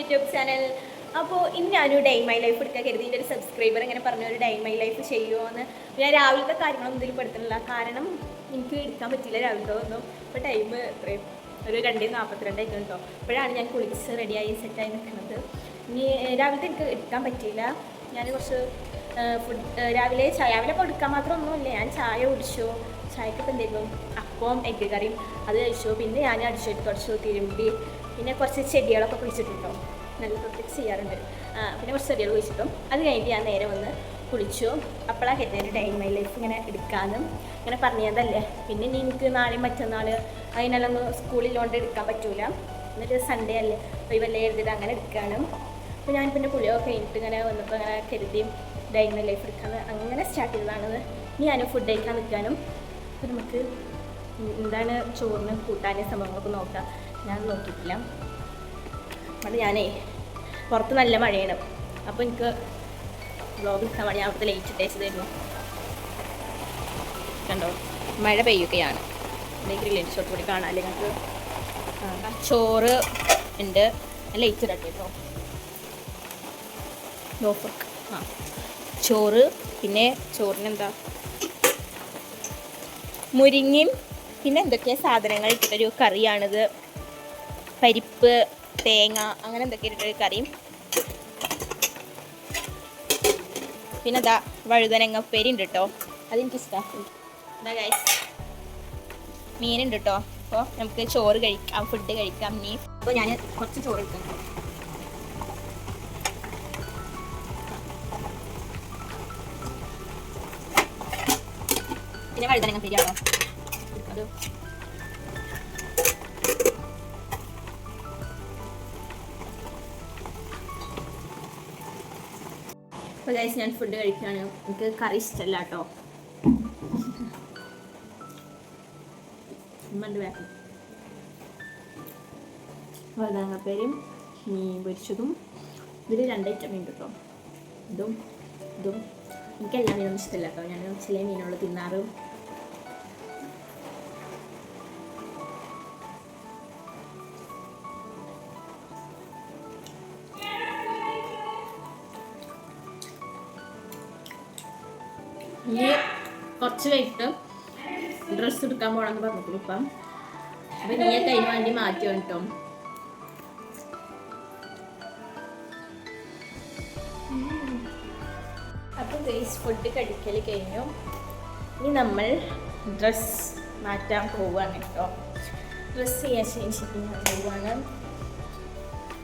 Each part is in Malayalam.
YouTube channel. അപ്പോൾ ഇന്ന് ഞാനൊരു ഡേ മൈ ലൈഫ് എടുക്കാൻ കരുതി. എൻ്റെ ഒരു സബ്സ്ക്രൈബർ ഇങ്ങനെ പറഞ്ഞ ഒരു ഡേ മൈ ലൈഫ് ചെയ്യുമോ എന്ന്. ഞാൻ രാവിലത്തെ കാര്യങ്ങളൊന്നും ഇതിൽ പെടുത്തുന്നില്ല, കാരണം എനിക്ക് എടുക്കാൻ പറ്റില്ല രാവിലത്തെ ഒന്നും. ഇപ്പോൾ ടൈം എത്രയും ഒരു 2:42 കേട്ടോ. അപ്പോഴാണ് ഞാൻ കുളിച്ച് റെഡിയായി സെറ്റായി നിൽക്കുന്നത്. ഇനി രാവിലത്തെ എനിക്ക് എടുക്കാൻ പറ്റിയില്ല. ഞാൻ കുറച്ച് രാവിലെ ഇപ്പോൾ എടുക്കാൻ മാത്രമൊന്നുമില്ല. ഞാൻ ചായ കുടിച്ചു. ചായക്കൊക്കെ എന്തായിരുന്നു അപ്പം എഗ്ഗ് കറിയും അത് കഴിച്ചു. പിന്നെ ഞാൻ അടിച്ചു തിരുമ്പി, പിന്നെ കുറച്ച് ചെടികളൊക്കെ കുഴിച്ചിട്ടുണ്ടോ, നല്ല പ്രത്യേകിച്ച് ചെയ്യാറുണ്ട്. പിന്നെ കുറച്ച് ചെടികൾ കുഴിച്ചിട്ടും അത് കഴിഞ്ഞിട്ട് ഞാൻ നേരെ വന്ന് കുളിച്ചു. അപ്പോഴാണ് കരുതിയൊരു ഡേ മൈ ലൈഫ് ഇങ്ങനെ എടുക്കാനും ഇങ്ങനെ പറഞ്ഞതല്ലേ. പിന്നെ ഇനി എനിക്ക് നാളെയും മറ്റന്നാൾ അതിനെല്ലാം സ്കൂളിലോണ്ട് എടുക്കാൻ പറ്റൂല. എന്നിട്ട് സൺഡേ അല്ലേ ഒഴിവല്ലേ എഴുതിയിട്ട് അങ്ങനെ എടുക്കാനും. അപ്പോൾ ഞാൻ പിന്നെ കുളിയൊക്കെ കഴിഞ്ഞിട്ട് ഇങ്ങനെ വന്നപ്പോൾ അങ്ങനെ കരുതി ഡേ മൈ ലൈഫ് എടുക്കാമെന്ന് അങ്ങനെ സ്റ്റാർട്ട് ചെയ്തതാണത്. ഇനി ഞാൻ ഫുഡ് കഴിക്കാൻ നിൽക്കാനും. അപ്പോൾ നമുക്ക് എന്താണ് ചോറിന് കൂട്ടാനും സംഭവങ്ങളൊക്കെ നോക്കാം. ഞാൻ നോക്കിയിട്ടില്ല. അത് ഞാനേ പുറത്ത് നല്ല മഴയാണ്. അപ്പോൾ എനിക്ക് വ്ളോഗ് എടുക്കാൻ വേണ്ടി ഞാൻ അവിടുത്തെ ലൈറ്റ് ഇട്ടേച്ചതായിരുന്നു. കണ്ടോ, മഴ പെയ്യുകയാണ്. അല്ലെങ്കിൽ ലഞ്ച് ഷോട്ട് കൂടി കാണാമല്ലേ ഞങ്ങൾക്ക്. ചോറ് ഉണ്ട്, ലൈറ്റ് ഇടട്ടെ കേട്ടോ. ലോഫർക്ക് ചോറ്. പിന്നെ ചോറിനെന്താ മുരിങ്ങയും പിന്നെ എന്തൊക്കെയാ സാധനങ്ങൾ ഇട്ടിട്ടൊരു കറിയാണിത്. പരിപ്പ്, തേങ്ങ, അങ്ങനെ എന്തൊക്കെ ഇട്ടിട്ടൊരു കറിയും. പിന്നെ അതാ വഴുതനങ്ങപ്പേരി ഉണ്ട് കേട്ടോ, അതെനിക്കിഷ്ടമാണ്. എന്താ ഗൈസ്, മീനുണ്ട് കേട്ടോ. അപ്പോൾ നമുക്ക് ചോറ് കഴിക്കാം, ഫുഡ് കഴിക്കാം ഇനി. അപ്പോൾ ഞാൻ കുറച്ച് ചോറ് എടുക്കാം. പിന്നെ വഴുതനങ്ങപ്പേരി ആണോ അത്. അപ്പോൾ ഗൈസ് ഞാൻ ഫുഡ് കഴിക്കുകയാണ്. എനിക്ക് കറി ഇഷ്ടമല്ല കേട്ടോ. വഴുതനങ്ങപ്പേരും മീൻ പൊരിച്ചതും. ഇതിൽ 2 ഐറ്റം ഉണ്ട് കേട്ടോ. ഇതും എനിക്കെല്ലാം മീനൊന്നും ഇഷ്ടമല്ല കേട്ടോ. ഞാൻ ചില മീനുകൾ തിന്നാറും. ഇനി കുറച്ച് കഴിഞ്ഞിട്ട് ഡ്രസ്സ് എടുക്കാൻ പോകണമെന്ന് പറഞ്ഞിട്ട് ഇപ്പം. അപ്പം നീ അതിന് വേണ്ടി മാറ്റി കേട്ടോ. അപ്പോൾ ഗൈസ് ഫുഡ് കഴിക്കൽ കഴിഞ്ഞു. ഇനി നമ്മൾ ഡ്രസ്സ് മാറ്റാൻ പോവുകയാണ് കേട്ടോ. ഡ്രസ്സ് ചെയ്യാൻ ശേഷിച്ച് ഞാൻ പോവുകയാണ്.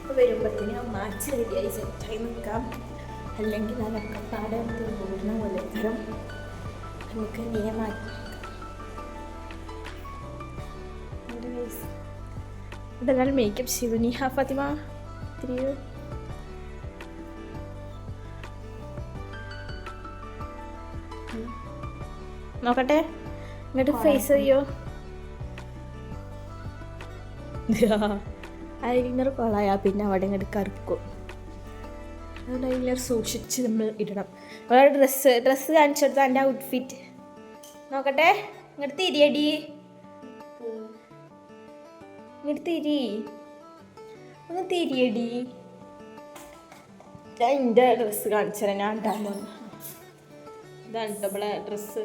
അപ്പോൾ വരുമ്പോഴത്തേനും മാച്ച് റെഡിയായി സെറ്റായി നിൽക്കാം. അല്ലെങ്കിൽ അതൊക്കെ പാടെ പോകുന്ന പോലെ തരം നമുക്ക് മാറ്റി. ഇതെല്ലാം മേക്കപ്പ് ചെയ്തു. നീഹ ഫാത്തിമ തിരിയോ. നോക്കട്ടെ, ഇങ്ങോട്ട് ഫേസ് ചെയ്യോ. ഐലൈനർ കൊളായാ പിന്നെ അവിടെ ഇങ്ങോട്ട് കറുക്കും. ഐലൈനർ സൂക്ഷിച്ച് നമ്മൾ ഇടണം. ഒരു ഡ്രസ്സ് കാണിച്ചെടുത്ത എൻ്റെ ഔട്ട്ഫിറ്റ് നോക്കട്ടെ. ഇങ്ങോട്ട് തിരിയടി, ഇങ്ങോട്ട് ഒന്ന് തിരിയടി. ഞാൻ എൻ്റെ ഡ്രസ്സ് കാണിച്ചു. ഞാൻ ഇടാൻ പോകുന്നു. ഇതാണ് കേട്ടോ ഡ്രസ്സ്.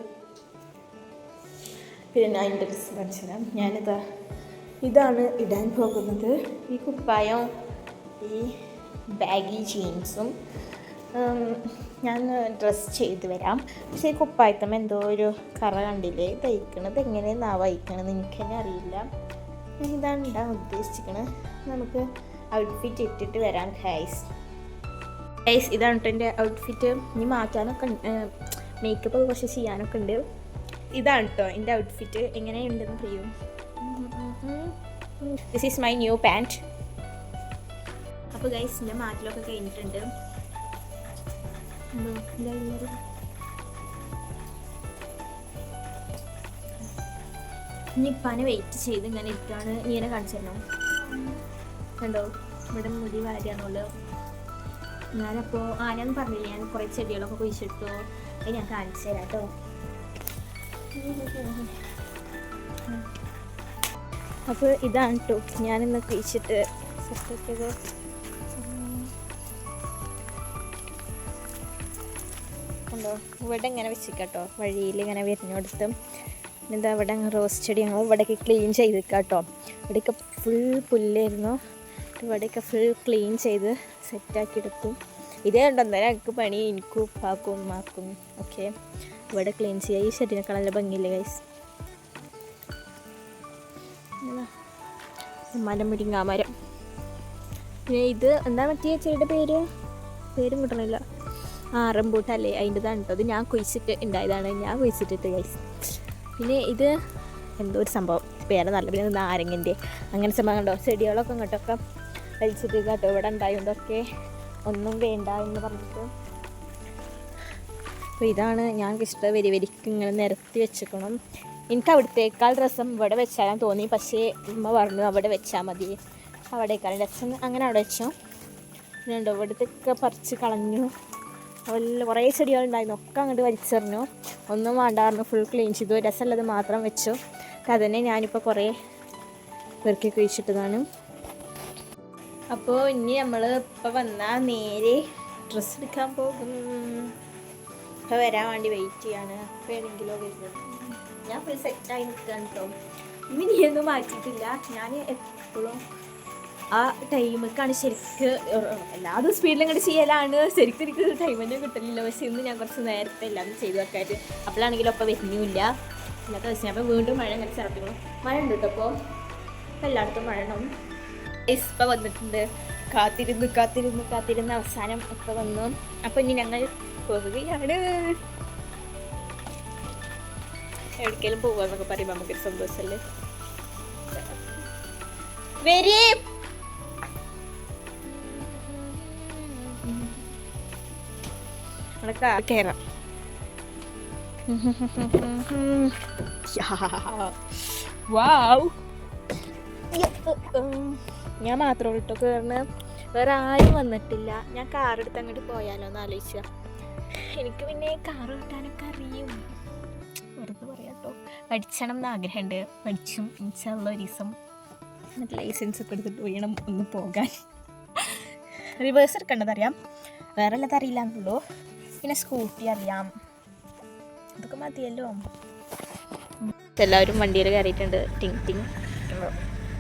പിന്നെ ഞാൻ എൻ്റെ ഡ്രസ്സ് കാണിച്ചു തരാം. ഇതാണ് ഇടാൻ പോകുന്നത്. ഈ കുപ്പായം, ഈ ബാഗി ജീൻസും ഞാൻ ഡ്രസ്സ് ചെയ്ത് വരാം. പക്ഷേ ഈ കുപ്പായത്തം എന്തോ ഒരു കറ കണ്ടില്ലേ. തയ്ക്കണത് എങ്ങനെയെന്നാ വയ്ക്കണത് എനിക്ക് തന്നെ അറിയില്ല. ഇതാണ് ഇടാൻ ഉദ്ദേശിക്കണത്. നമുക്ക് ഔട്ട്ഫിറ്റ് ഇട്ടിട്ട് വരാം ഗൈസ്. ഇതാണ് കേട്ടോ എൻ്റെ ഔട്ട്ഫിറ്റ്. ഇനി മാറ്റാനൊക്കെ മേക്കപ്പ് കുറച്ച് ചെയ്യാനൊക്കെ ഉണ്ട്. ഇതാണ് കേട്ടോ എൻ്റെ ഔട്ട്ഫിറ്റ്. എങ്ങനെയുണ്ടെന്ന് പറയൂ. This is my new pant. അപ്പോൾ ഗൈസ് എൻ്റെ മാറ്റിലൊക്കെ കഴിഞ്ഞിട്ടുണ്ട്. ഇനി ഇപ്പാനെ വെയിറ്റ് ചെയ്ത് ഇങ്ങനെ ഇരിക്കുകയാണ്. ഇങ്ങനെ കാണിച്ചു തരണം. കണ്ടോ, ഇവിടെ മുടി വാരിയാണുള്ളത്. ഞാനപ്പോൾ ആരാന്ന് പറഞ്ഞില്ല, ഞാൻ കുറേ ചെടികളൊക്കെ കുഴിച്ചിട്ടു. അത് ഞാൻ കാണിച്ചു തരാം കേട്ടോ. അപ്പോൾ ഇതാണ് കേട്ടോ ഞാനിന്ന് കുഴിച്ചിട്ട് സെറ്റൊക്കെ ഉണ്ടോ ഇവിടെ ഇങ്ങനെ വെച്ചിട്ടോ വഴിയിൽ ഇങ്ങനെ വരുന്നിടത്ത് എന്താ ഇവിടെ റോസ് ചെടി ഞങ്ങൾ ഇവിടെയൊക്കെ ക്ലീൻ ചെയ്ത് കേട്ടോ. ഇവിടെയൊക്കെ ഫുൾ പുല്ലായിരുന്നു. ഇവിടെയൊക്കെ ഫുൾ ക്ലീൻ ചെയ്ത് സെറ്റാക്കി എടുത്തു. ഇതേ ഉണ്ടോ എന്തായാലും എനിക്ക് പണി എനിക്കും ഉപ്പാക്കും ഉമ്മാക്കും ഓക്കെ ഇവിടെ ക്ലീൻ ചെയ്യുക. ഈ ചെടിനൊക്കെ നല്ല ഭംഗിയില്ലേ ഗൈസ്. മരം മുരിങ്ങാമരം. പിന്നെ ഇത് എന്താ മറ്റേ ചെടിയുടെ പേരും കിട്ടണില്ല. റംബൂട്ടല്ലേ അതിൻ്റെതാണ് കേട്ടോ. അത് ഞാൻ കുഴിച്ചിട്ട് ഉണ്ടായതാണ്. ഞാൻ കുഴിച്ചിട്ടിട്ട് ഗൈസ്. പിന്നെ ഇത് എന്തോ ഒരു സംഭവം പേര് നല്ല പിന്നെ നാരങ്ങൻ്റെ അങ്ങനെ സംഭവം കണ്ടോ. ചെടികളൊക്കെ ഇങ്ങോട്ടൊക്കെ വലിച്ചിട്ട് കേട്ടോ. ഇവിടെ ഉണ്ടായതൊക്കെ ഒന്നും വേണ്ട എന്ന് പറഞ്ഞിട്ട്. അപ്പോൾ ഇതാണ് ഞാൻ ഇഷ്ടം. വരിക്ക് ഇങ്ങനെ നിരത്തി വെച്ചേക്കണം. എനിക്ക് അവിടുത്തേക്കാൾ രസം ഇവിടെ വെച്ചാലും തോന്നി. പക്ഷേ ഉമ്മ പറഞ്ഞു അവിടെ വെച്ചാൽ മതി, അവിടേക്കാളും രസം. അങ്ങനെ അവിടെ വെച്ചോ. പിന്നെ ഉണ്ടോ ഇവിടത്തേക്ക് പറിച്ച് കളഞ്ഞു. അതുപോലെ കുറേ ചെടികളുണ്ടായിരുന്നു, ഒക്കെ അങ്ങോട്ട് വലിച്ചെറിഞ്ഞു. ഒന്നും വേണ്ടായിരുന്നു, ഫുൾ ക്ലീൻ ചെയ്തു. രസമുള്ളത് മാത്രം വെച്ചു. അതന്നെ ഞാനിപ്പോൾ കുറേ പെറുക്കി കുഴിച്ചിട്ടതാണ്. അപ്പോൾ ഇനി നമ്മൾ ഇപ്പോൾ വന്നാൽ നേരെ ഡ്രസ്സ് എടുക്കാൻ പോകും. ഇപ്പോൾ വരാൻ വേണ്ടി വെയിറ്റ് ചെയ്യാണ്. അപ്പോൾ ഏതെങ്കിലോ വരുന്നത് ഞാൻ ഫുൾ സെറ്റായി നിൽക്കുകയാണ് കേട്ടോ. ഇനിയൊന്നും മാറ്റിയിട്ടില്ല. ഞാൻ എപ്പോഴും ആ ടൈമൊക്കെയാണ് ശരിക്ക് എല്ലാതും സ്പീഡിൽ അങ്ങോട്ട് ചെയ്യലാണ്. ശരിക്കും എനിക്ക് ടൈം തന്നെ കിട്ടില്ല. പക്ഷേ ഇന്ന് ഞാൻ കുറച്ച് നേരത്തെ എല്ലാം ചെയ്ത് വെക്കായിട്ട് അപ്പോഴാണെങ്കിലും ഒപ്പം വരുന്നില്ല. ഇല്ലാത്ത ദിവസം അപ്പോൾ വീണ്ടും മഴ അങ്ങനെ ചിറപ്പിക്കണം. മഴ ഉണ്ട് കേട്ടോ. അപ്പോൾ എല്ലായിടത്തും മഴ ഉണ്ടാവും. ഇപ്പം വന്നിട്ടുണ്ട്. കാത്തിരുന്ന് അവസാനം ഒക്കെ വന്നു. അപ്പോൾ ഇനി ഞങ്ങൾ പോവുകയാണ്. എവിടേക്കെങ്കിലും പോവാന്നൊക്കെ പറയുമ്പോൾ നമുക്കൊരു സന്തോഷമല്ലേ. വെരി കയറാം. ഞാൻ മാത്രമേ കേട്ടോ കയറണ, വേറെ ആരും വന്നിട്ടില്ല. ഞാൻ കാറെടുത്ത് അങ്ങോട്ട് പോയാലോ എന്ന് ആലോചിച്ച. എനിക്ക് പിന്നെ കാറ് കിട്ടാനൊക്കെ അറിയും, വെറുതെ പറയാം കേട്ടോ. പഠിക്കണം എന്ന് ആഗ്രഹമുണ്ട്. പഠിച്ചും ഇൻഷാള്ള ഒരു ദിവസം എന്നിട്ട് ലൈസൻസ് ഒക്കെ എടുത്തിട്ട് വേണം ഒന്ന് പോകാൻ. റിവേഴ്സ് എടുക്കേണ്ടതറിയാം, വേറെ ഉള്ളത് അറിയില്ല എന്നുള്ളൂ. പിന്നെ സ്കൂട്ടി അറിയാം, അതൊക്കെ മതിയല്ലോ. എല്ലാവരും വണ്ടിയിൽ കയറിയിട്ടുണ്ട്. ടിങ് ടിങ്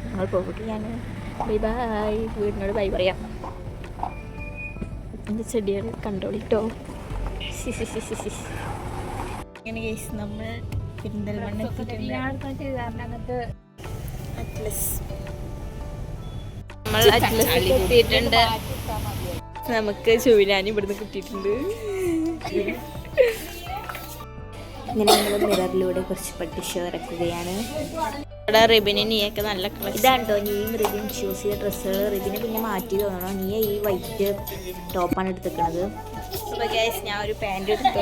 ഞങ്ങൾ പോവുകയാണ്. Bye bye. വീടിനോട് ബൈ പറയാം. എൻ്റെ ചെടികൾ കണ്ടോളിട്ടോ. ഇങ്ങനെ കേസ് നമ്മൾ പെരിന്തൽമണ്ണ അറ്റ്ലസ് നമ്മൾ അറ്റ്ലസ് എത്തിയിട്ടുണ്ട്. നമുക്ക് ചൂലാനി ഇവിടുന്ന് കിട്ടിയിട്ടുണ്ട്. ഇങ്ങനെ നമ്മൾ മിററിലൂടെ കുറച്ച് പട്ടിഷോ ഇറക്കുകയാണ്. ഇവിടെ റിബിന് നീയൊക്കെ നല്ല കളർ. ഇതാണ്ടോ നീയും റിബിൻ ചൂസ് ചെയ്ത ഡ്രസ്സുകൾ. റിബിനെ പിന്നെ മാറ്റി തോന്നണോ. നീ ഈ വൈറ്റ് ടോപ്പാണ് എടുത്തിരിക്കുന്നത്. അപ്പോൾ ഗൈസ് ഞാൻ ഒരു പാൻറ് എടുത്തു.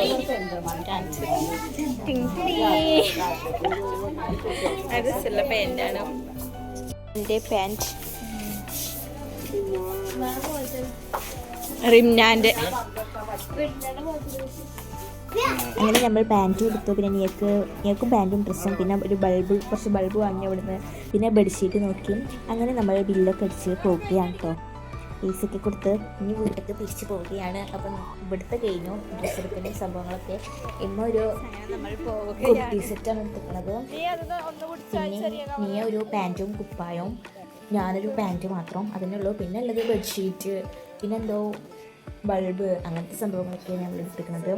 അത് രസമുള്ള പാൻറ്റാണ്. എൻ്റെ പാൻറ് റിംനാൻ്റെ. അങ്ങനെ നമ്മൾ പാൻറ്റും എടുത്തു. പിന്നെ നീക്കും പാൻറ്റും ഡ്രസ്സും പിന്നെ ഒരു കുറച്ച് ബൾബ് വാങ്ങി അവിടുന്ന്. പിന്നെ ബെഡ്ഷീറ്റ് നോക്കി. അങ്ങനെ നമ്മൾ ബില്ലൊക്കെ അടിച്ച് പോവുകയാണ് കേട്ടോ. പൈസയൊക്കെ കൊടുത്ത് ഇനി വീട്ടിലേക്ക് തിരിച്ച് പോവുകയാണ്. അപ്പം ഇവിടുത്തെ കഴിഞ്ഞു ഡ്രസ്സ് എടുക്കുന്ന സംഭവങ്ങളൊക്കെ. ഇന്നൊരു കുർത്തി സെറ്റാണ് എടുത്തിരിക്കുന്നത്. പിന്നെ നീ ഒരു പാൻറ്റും കുപ്പായവും, ഞാനൊരു പാൻറ്റ് മാത്രം അതിനുള്ളൂ. പിന്നെ ഉള്ളത് ബെഡ്ഷീറ്റ്, പിന്നെന്തോ ബൾബ്, അങ്ങനത്തെ സംഭവങ്ങളൊക്കെയാണ് നമ്മൾ എടുത്തിരിക്കുന്നത്.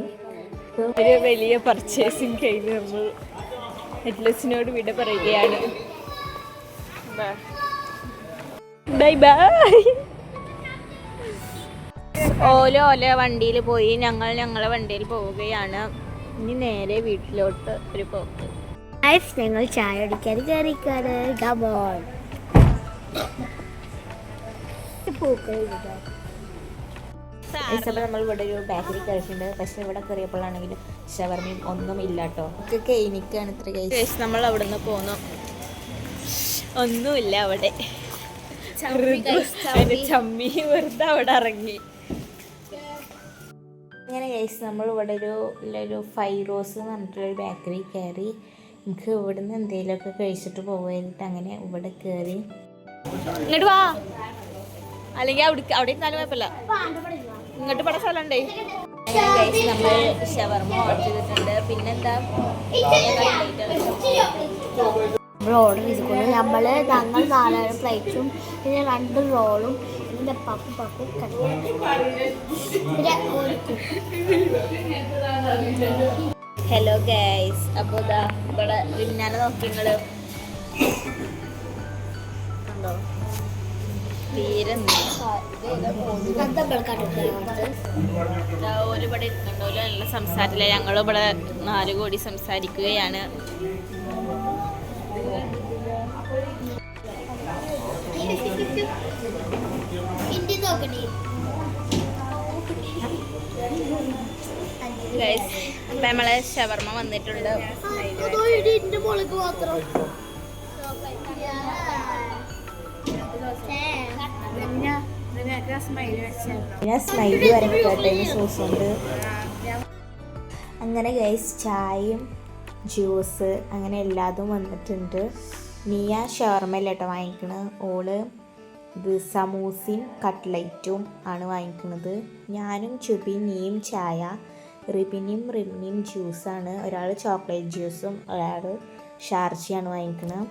അപ്പോൾ ഒരു വലിയ പർച്ചേസിങ് കഴിഞ്ഞ് നമ്മൾ അറ്റ്ലസിനോട് വിട പറയുകയാണ്. Bye bye. ഓല വണ്ടിയിൽ പോയി. ഞങ്ങളെ വണ്ടിയിൽ പോവുകയാണ്. ഇനി നേരെ വീട്ടിലോട്ട് ഒരു പോക്ക്. ഞങ്ങൾ ചായ അടിക്കാൻ കയറിക്കാണ്. നമ്മൾ ഇവിടെ ഒരു ബേക്കറി കഴിച്ചിട്ടുണ്ട്. പക്ഷെ ഇവിടെ കയറിയപ്പോഴാണെങ്കിലും ഷവർമയും ഒന്നും ഇല്ല കേട്ടോ. ഒക്കെ എനിക്കാണ് ഇത്ര കഴിച്ച്. നമ്മൾ അവിടെ നിന്ന് പോന്നു, ഒന്നുമില്ല അവിടെ. ചമ്മി വെറുതെ അവിടെ ഇറങ്ങി. ഇങ്ങനെ കഴിച്ച് നമ്മൾ ഇവിടെ ഒരു ഫൈറോസ് എന്ന് പറഞ്ഞിട്ടുള്ളൊരു ബേക്കറി കയറി. നമുക്ക് ഇവിടുന്ന് എന്തെങ്കിലുമൊക്കെ കഴിച്ചിട്ട് പോകാനായിട്ട് അങ്ങനെ ഇവിടെ കയറി. ഇങ്ങോട്ട് വാ, അല്ലെങ്കിൽ അവിടെ ഇരുന്നാലും കുഴപ്പമില്ല. ഇങ്ങോട്ട് പട സ്ഥലമുണ്ടേ. നമ്മൾ ഷവർമ ഓർഡർ ചെയ്തിട്ടുണ്ട്. പിന്നെന്താ ഓർഡർ ചെയ്തിട്ടുണ്ട്. ഞങ്ങൾ 4 പ്ലേറ്റും പിന്നെ 2 റോളും പിന്നെ പപ്പും പിന്നെ ഹലോ ഗൈസ്. അപ്പോൾ ഇതാ ഇവിടെ വിജ്ഞാനം നോക്കി നിങ്ങള് കണ്ടോ? തീരെ ഒരുപാട് ഇരുന്നുണ്ടോ നല്ല സംസാരത്തില്ല. ഞങ്ങൾ ഇവിടെ 4 കോടി സംസാരിക്കുകയാണ്. അപ്പൊ നമ്മളെ ഷവർമ വന്നിട്ടുണ്ട്. ഞാൻ സ്മൈലി വരക്കട്ടെ സോസ് ഉണ്ട്. അങ്ങനെ ഗൈസ് ചായയും ജ്യൂസ് അങ്ങനെ എല്ലാതും വന്നിട്ടുണ്ട്. മിയ ഷവർമല്ല കേട്ടോ വാങ്ങിക്കണത്. ഓള് ഇത് സമൂസയും കട്ട്ലൈറ്റും ആണ് വാങ്ങിക്കുന്നത്. ഞാനും ചുബിയും നീയും ചായ, റിമിനിയും ജ്യൂസാണ്. ഒരാൾ ചോക്ലേറ്റ് ജ്യൂസും ഒരാൾ ഷാർജയാണ് വാങ്ങിക്കുന്നത്.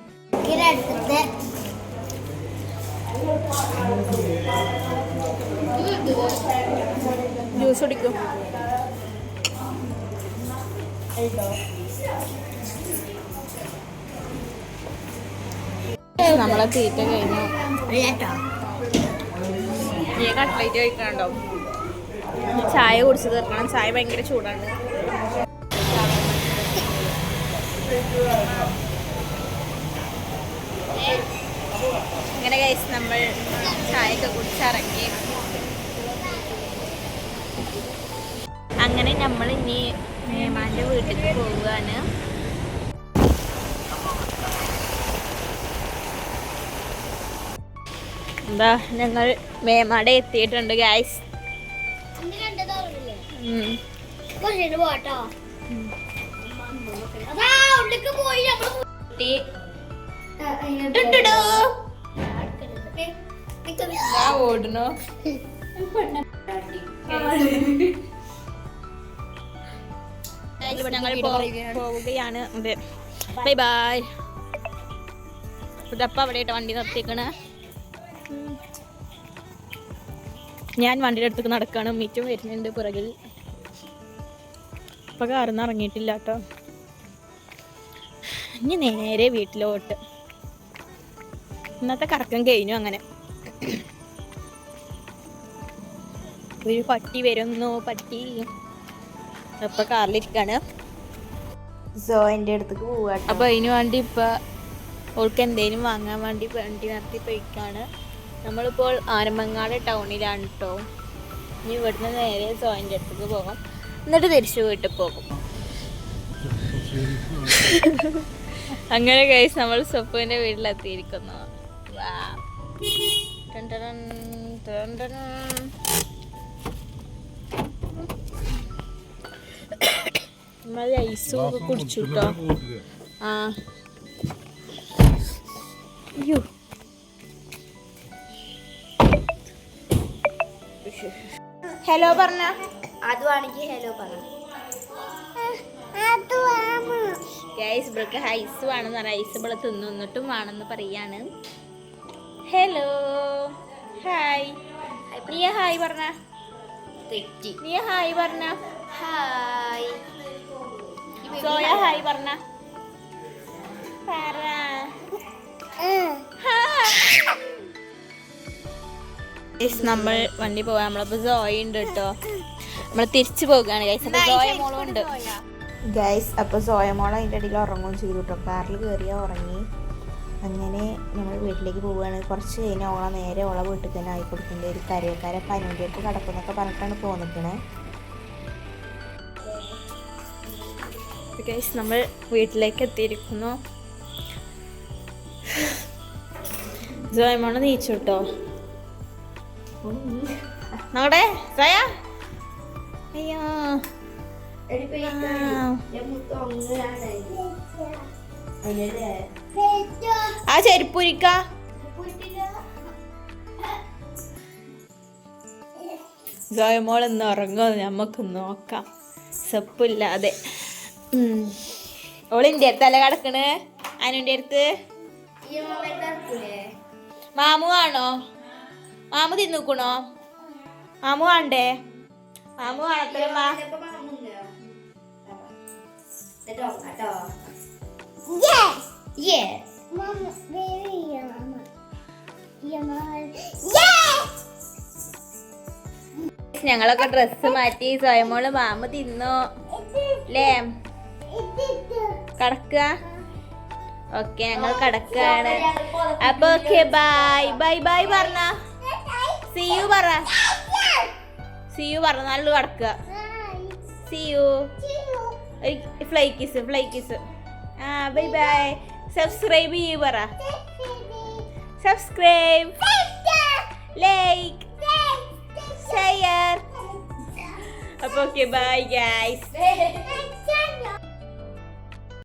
ജ്യൂസ് കുടിക്കും. നമ്മളെ തീറ്റ കഴിഞ്ഞു. നീ കട്ട്ലൈറ്റ് കഴിക്കണുണ്ടോ? ചായ കുടിച്ച് തീർക്കണം. ചായ ഭയങ്കര ചൂടാണ്. അങ്ങനെ കഴിച്ച് നമ്മൾ ചായയൊക്കെ കുടിച്ചിറങ്ങി. അങ്ങനെ നമ്മൾ ഇനി മേമാൻ്റെ വീട്ടിലേക്ക് പോവുകയാണ്. എന്താ ഞങ്ങൾ മേമാടെ എത്തിയിട്ടുണ്ട് ഗൈസ്. ഓടണോ? ഞങ്ങൾ പോവുകയാണ്. അതെ, ബൈ ബൈ. ഇതപ്പം അവിടെ വണ്ടി നിർത്തിക്കണേ. ഞാൻ വണ്ടിയുടെ അടുത്തേക്ക് നടക്കാണ്. മീറ്റും വരുന്നുണ്ട് പുറകിൽ. ഇപ്പം കാറിന്ന് ഇറങ്ങിയിട്ടില്ല കേട്ടോ. ഇനി നേരെ വീട്ടിലോട്ട്. ഇന്നത്തെ കറക്കം കഴിഞ്ഞു. അങ്ങനെ ഒരു പട്ടി വരുന്നു. പട്ടി ഇപ്പം കാറിലിരിക്കാണ്. സോൻ്റെ അടുത്തേക്ക് പോവാ. അപ്പം അതിന് വേണ്ടി ഇപ്പം ഓൾക്ക് എന്തെങ്കിലും വാങ്ങാൻ വേണ്ടി വണ്ടി നിർത്തി പോയിക്കാണ്. നമ്മളിപ്പോൾ ആനമങ്ങാട് ടൗണിലാണ് കേട്ടോ. ഇനി ഇവിടുന്ന് നേരെ സോൻ്റെ അടുത്തേക്ക് പോകാം. എന്നിട്ട് തിരിച്ചു വീട്ടിൽ പോകും. അങ്ങനെ ഗൈസ് നമ്മൾ സ്വപ്പുവിൻ്റെ വീട്ടിലെത്തിയിരിക്കുന്നു. നമ്മൾ ഐസും ഒക്കെ കുടിച്ചു കേട്ടോ. ആ അയ്യോ, ഹലോ പറഞ്ഞ അതുവാണെങ്കിൽ ഹലോ പറഞ്ഞ ഗൈസ്. ഇവൾക്ക് ഐസ് വേണമെന്ന് പറഞ്ഞാൽ ഐസ് ഇവിടെ തിന്നിട്ടും വേണമെന്ന് പറയാണ്. Hello, hi. നീ ഹായ് പറഞ്ഞ. നീ ഹായ് പറഞ്ഞ. Hi soya. ഹായ് പറഞ്ഞ. നമ്മൾ വണ്ടി പോവാൻ. നമ്മളപ്പോൾ സോയ ഉണ്ട് കേട്ടോ. നമ്മൾ തിരിച്ചു പോകുകയാണ് ഗൈസ്. അപ്പോൾ സോയ മോളും ഉണ്ട് ഗൈസ്. അപ്പോൾ സോയ മോൾ അതിൻ്റെ ഇടയിൽ ഉറങ്ങുകയും ചെയ്തു കേട്ടോ. കാറിൽ കയറിയാൽ ഉറങ്ങി. അങ്ങനെ നമ്മൾ വീട്ടിലേക്ക് പോവുകയാണ്. കുറച്ച് കഴിഞ്ഞാൽ ഓളെ നേരെ ഓളെ വീട്ടിൽ തന്നെ ആയി കൊടുക്കേണ്ട ഒരു കരയക്കാരെ പനിൻ്റെ അടുത്ത് കിടക്കുന്നൊക്കെ പറഞ്ഞിട്ടാണ് പോന്നിക്കണേ ഗൈസ്. നമ്മൾ വീട്ടിലേക്ക് എത്തിയിരിക്കുന്നു. സോയമോള് നീച്ചു കേട്ടോ. നോടെ സോയ. അയ്യോ, ആ ചെരുപ്പുരിക്ക. ജോയമോൾ ഇന്ന് ഉറങ്ങുമോ നമുക്ക് നോക്കാം സപ്പില്ലാതെ. ഓളിൻ്റെ അടുത്തല്ല കിടക്കണ് അനുവിൻ്റെ അടുത്ത്. മാമു ആണോ? മാമു തിന്നിക്കണോ? മാമു ആണ്ടേ? മാമു ആണത്രമ്മ. ഞങ്ങളൊക്കെ ഡ്രസ്സ് മാറ്റി സ്വയമോള് മാമു തിന്നോ അല്ലേ? കടക്കുക. ഓക്കെ ഞങ്ങൾ കടക്കാണ്. അപ്പൊ ഓക്കെ ബൈ ബൈ ബൈ പറഞ്ഞ സി യു പറ. സി യു പറഞ്ഞ നല്ല കടക്കുക. See you fly kiss. ആ ബൈ ബൈ. സബ്സ്ക്രൈബ് ചെയ്യൂ പറ. Subscribe, like, share. അപ്പൊ ഓക്കെ ബൈ ഗൈസ്.